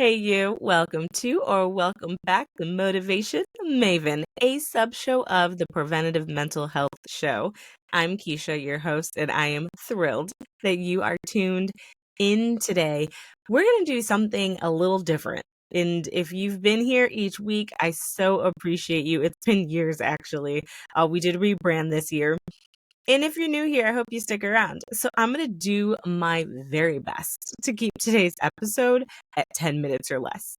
Hey, you. Welcome to or welcome back to Motivation Maven, a sub show of the Preventative Mental Health Show. I'm Keisha, your host, and I am thrilled that you are tuned in today. We're going to do something a little different. And if you've been here each week, I so appreciate you. It's been years, actually. We did rebrand this year. And if you're new here, I hope you stick around. So I'm going to do my very best to keep today's episode at 10 minutes or less.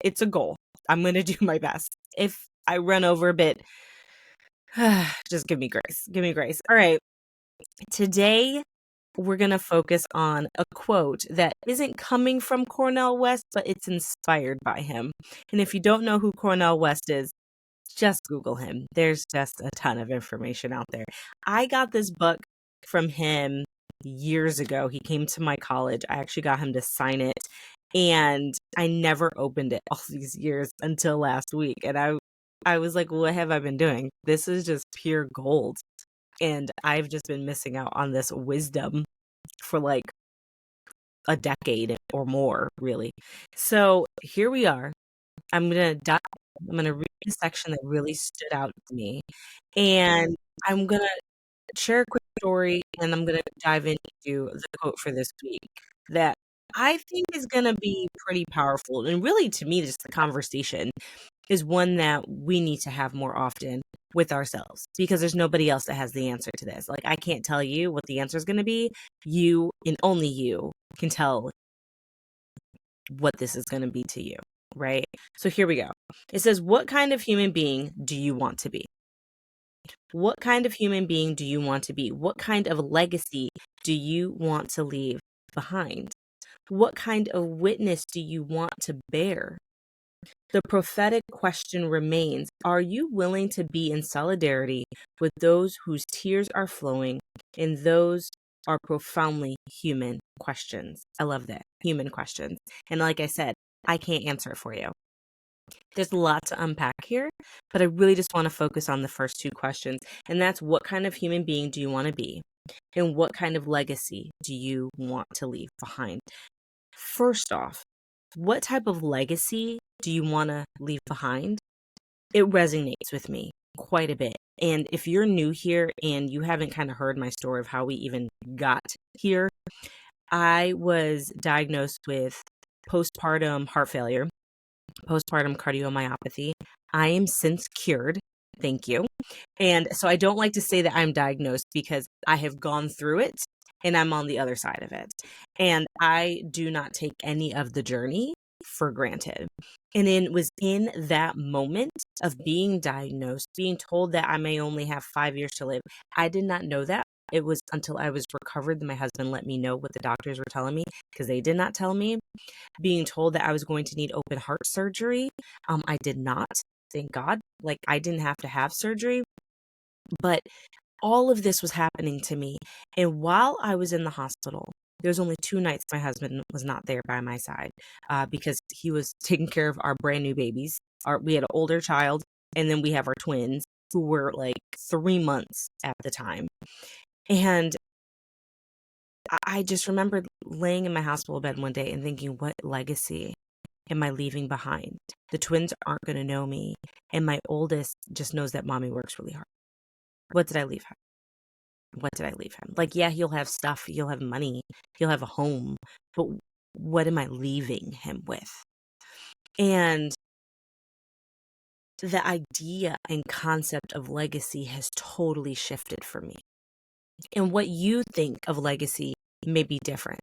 It's a goal. I'm going to do my best. If I run over a bit, just give me grace. Give me grace. All right. Today, we're going to focus on a quote that isn't coming from Cornel West, but it's inspired by him. And if you don't know who Cornel West is, just Google him. There's just a ton of information out there. I got this book from him years ago. He came to my college. I actually got him to sign it, and I never opened it all these years until last week. And I was like, what have I been doing? This is just pure gold. And I've just been missing out on this wisdom for like a decade or more, really. So here we are. I'm going to read a section that really stood out to me. And I'm going to share a quick story, and I'm going to dive into the quote for this week that I think is going to be pretty powerful. And really, to me, just the conversation is one that we need to have more often with ourselves, because there's nobody else that has the answer to this. Like, I can't tell you what the answer is going to be. You and only you can tell what this is going to be to you, right? So here we go. It says, what kind of human being do you want to be? What kind of human being do you want to be? What kind of legacy do you want to leave behind? What kind of witness do you want to bear? The prophetic question remains, are you willing to be in solidarity with those whose tears are flowing, and those are profoundly human questions? I love that. Human questions. And like I said, I can't answer it for you. There's a lot to unpack here, but I really just want to focus on the first two questions. And that's, what kind of human being do you want to be? And what kind of legacy do you want to leave behind? First off, what type of legacy do you want to leave behind? It resonates with me quite a bit. And if you're new here and you haven't kind of heard my story of how we even got here, I was diagnosed with postpartum heart failure, postpartum cardiomyopathy. I am since cured. Thank you. And so I don't like to say that I'm diagnosed, because I have gone through it and I'm on the other side of it. And I do not take any of the journey for granted. And it was in that moment of being diagnosed, being told that I may only have 5 years to live. I did not know that. It was until I was recovered that my husband let me know what the doctors were telling me, because they did not tell me. Being told that I was going to need open heart surgery. I did not, thank God. Like, I didn't have to have surgery. But all of this was happening to me. And while I was in the hospital, there was only 2 nights my husband was not there by my side, because he was taking care of our brand new babies. We had an older child, and then we have our twins, who were like 3 months at the time. And I just remembered laying in my hospital bed one day and thinking, what legacy am I leaving behind? The twins aren't going to know me, and my oldest just knows that mommy works really hard. What did I leave him? What did I leave him? Like, yeah, he'll have stuff, he'll have money, he'll have a home, but what am I leaving him with? And the idea and concept of legacy has totally shifted for me. And what you think of legacy may be different.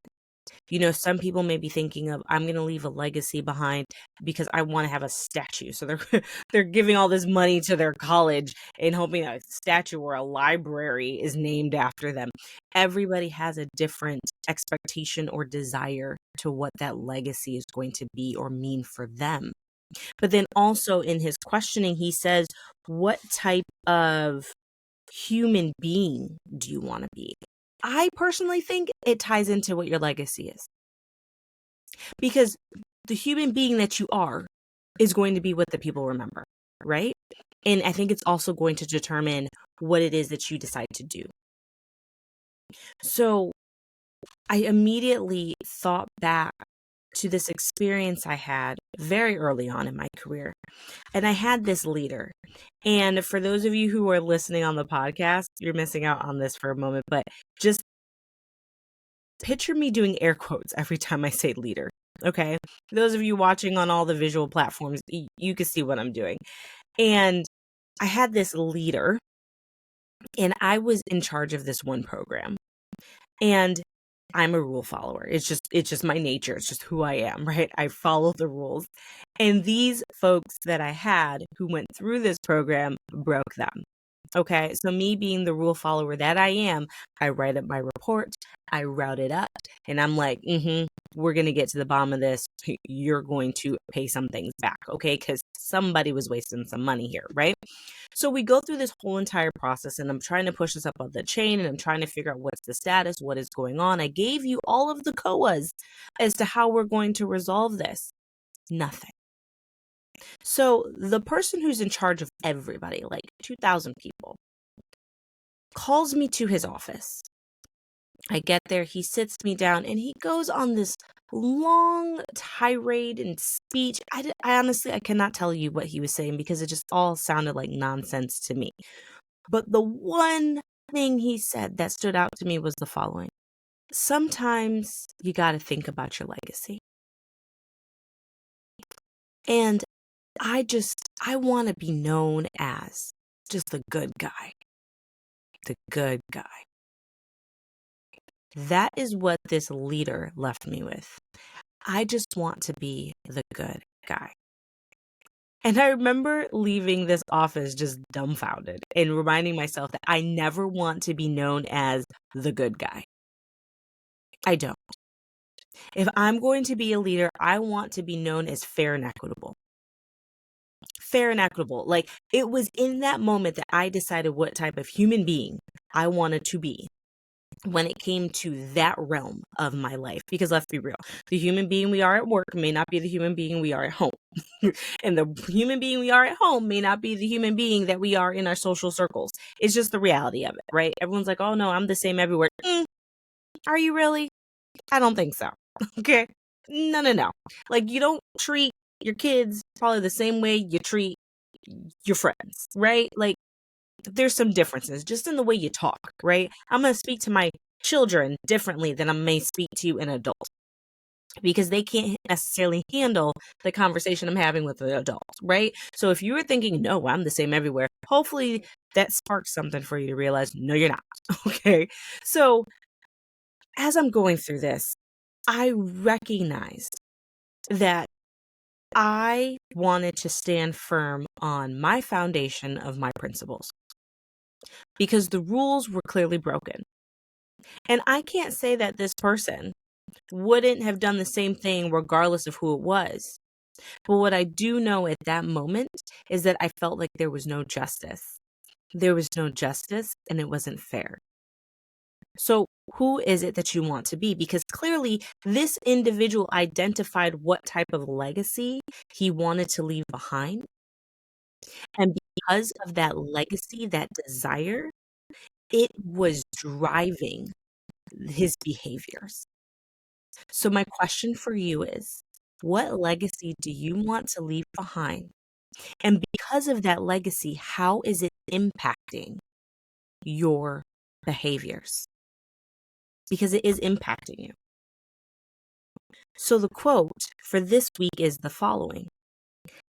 You know, some people may be thinking of, I'm going to leave a legacy behind because I want to have a statue. So they're giving all this money to their college and hoping a statue or a library is named after them. Everybody has a different expectation or desire to what that legacy is going to be or mean for them. But then also in his questioning, he says, what type of human being do you want to be? I personally think it ties into what your legacy is. Because the human being that you are is going to be what the people remember, right? And I think it's also going to determine what it is that you decide to do. So I immediately thought back to this experience I had very early on in my career. And I had this leader. And for those of you who are listening on the podcast, you're missing out on this for a moment, but just picture me doing air quotes every time I say leader. Okay. Those of you watching on all the visual platforms, you can see what I'm doing. And I had this leader, and I was in charge of this one program. And I'm a rule follower. It's just my nature. It's just who I am, right? I follow the rules. And these folks that I had who went through this program broke them. Okay, so me being the rule follower that I am, I write up my report, I route it up, and I'm like, we're going to get to the bottom of this. You're going to pay some things back, okay? Because somebody was wasting some money here, right? So we go through this whole entire process, and I'm trying to push this up on the chain, and I'm trying to figure out what's the status, what is going on. I gave you all of the COAs as to how we're going to resolve this. Nothing. So the person who's in charge of everybody, like 2,000 people, calls me to his office. I get there, he sits me down, and he goes on this long tirade and speech. I honestly, I cannot tell you what he was saying because it just all sounded like nonsense to me. But the one thing he said that stood out to me was the following. Sometimes you got to think about your legacy. And I want to be known as just the good guy. The good guy. That is what this leader left me with. I just want to be the good guy. And I remember leaving this office just dumbfounded and reminding myself that I never want to be known as the good guy. I don't. If I'm going to be a leader, I want to be known as fair and equitable. Fair and equitable. Like, it was in that moment that I decided what type of human being I wanted to be when it came to that realm of my life. Because let's be real, the human being we are at work may not be the human being we are at home. And the human being we are at home may not be the human being that we are in our social circles. It's just the reality of it, right? Everyone's like, oh no, I'm the same everywhere. Are you really? I don't think so. Okay. No. Like, you don't treat your kids probably the same way you treat your friends, right? Like, there's some differences just in the way you talk, right? I'm going to speak to my children differently than I may speak to an adult because they can't necessarily handle the conversation I'm having with an adult, right? So if you were thinking, no, I'm the same everywhere, hopefully that sparks something for you to realize, no, you're not. Okay. So as I'm going through this, I recognized that I wanted to stand firm on my foundation of my principles because the rules were clearly broken. And I can't say that this person wouldn't have done the same thing regardless of who it was. But what I do know at that moment is that I felt like there was no justice. There was no justice and it wasn't fair. So who is it that you want to be? Because clearly this individual identified what type of legacy he wanted to leave behind. And because of that legacy, that desire, it was driving his behaviors. So my question for you is, what legacy do you want to leave behind? And because of that legacy, how is it impacting your behaviors? Because it is impacting you. So the quote for this week is the following.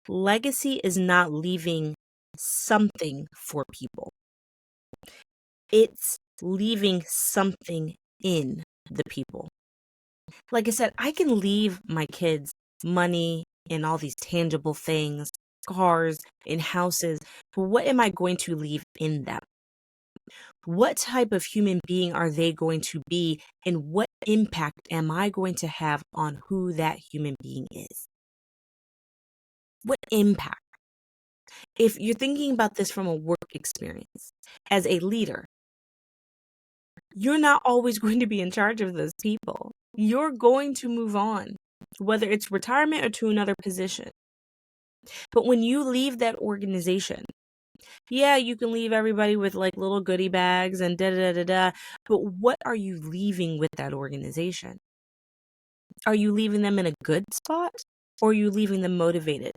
Legacy is not leaving something for people. It's leaving something in the people. Like I said, I can leave my kids money and all these tangible things, cars and houses, but what am I going to leave in them? What type of human being are they going to be, and what impact am I going to have on who that human being is? What impact? If you're thinking about this from a work experience, as a leader, you're not always going to be in charge of those people. You're going to move on, whether it's retirement or to another position. But when you leave that organization, yeah, you can leave everybody with like little goodie bags and da da da da. But what are you leaving with that organization? Are you leaving them in a good spot, or are you leaving them motivated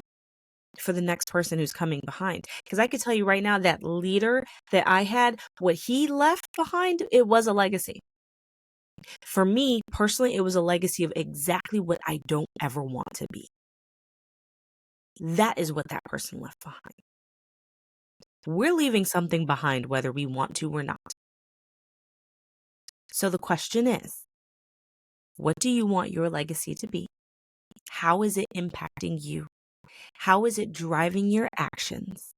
for the next person who's coming behind? Because I could tell you right now, that leader that I had, what he left behind, it was a legacy. For me personally, it was a legacy of exactly what I don't ever want to be. That is what that person left behind. We're leaving something behind whether we want to or not. So the question is, what do you want your legacy to be? How is it impacting you? How is it driving your actions?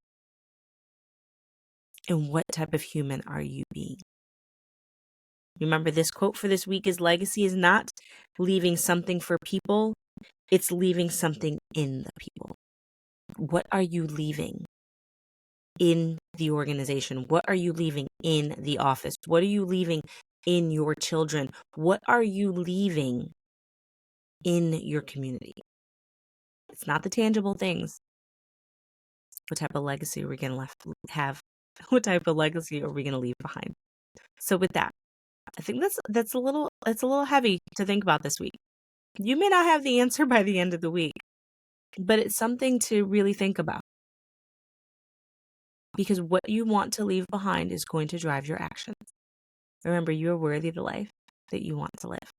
And what type of human are you being? Remember, this quote for this week is: legacy is not leaving something for people, it's leaving something in the people. What are you leaving in the organization? What are you leaving in the office? What are you leaving in your children? What are you leaving in your community? It's not the tangible things. What type of legacy are we going to have? What type of legacy are we going to leave behind? So with that, I think it's a little heavy to think about this week. You may not have the answer by the end of the week, but it's something to really think about. Because what you want to leave behind is going to drive your actions. Remember, you are worthy of the life that you want to live.